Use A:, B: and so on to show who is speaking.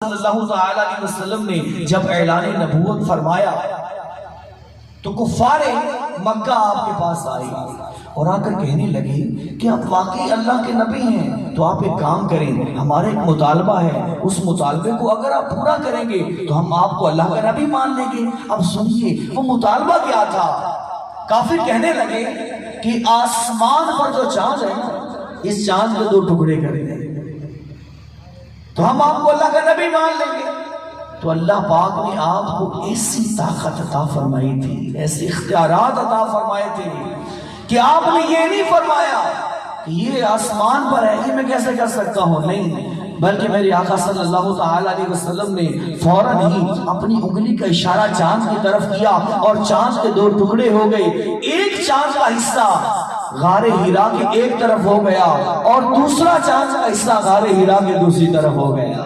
A: صلی اللہ تعالی علیہ وسلم نے جب اعلان نبوت فرمایا تو کفار مکہ آپ کے پاس آئی اور آ کر کہنے لگی کہ آپ واقعی اللہ کے نبی ہیں تو آپ ایک کام کریں، ہمارا ایک مطالبہ ہے، اس مطالبے کو اگر آپ پورا کریں گے تو ہم آپ کو اللہ کا نبی مان لیں گے۔ اب سنیے وہ مطالبہ کیا تھا۔ کافر کہنے لگے کہ آسمان پر جو چاند ہے نا، اس چاند کے 2 ٹکڑے کریں گے تو ہم آپ کو اللہ کا نبی مان لیں گے۔ تو اللہ پاک نے آپ کو ایسی طاقت عطا فرمائی تھی، ایسے اختیارات عطا فرمائے تھے کہ آپ نے یہ نہیں فرمایا کہ یہ آسمان پر ہے، یہ میں کیسے کر سکتا ہوں، نہیں، بلکہ میرے آقا صلی اللہ تعالی علیہ وسلم نے فوراً ہی اپنی انگلی کا اشارہ چاند کی طرف کیا اور چاند کے 2 ٹکڑے ہو گئے۔ ایک چاند کا حصہ غار ہیرا کے ایک طرف ہو گیا اور دوسرا چاند کا حصہ غار ہیرا کے دوسری طرف ہو گیا۔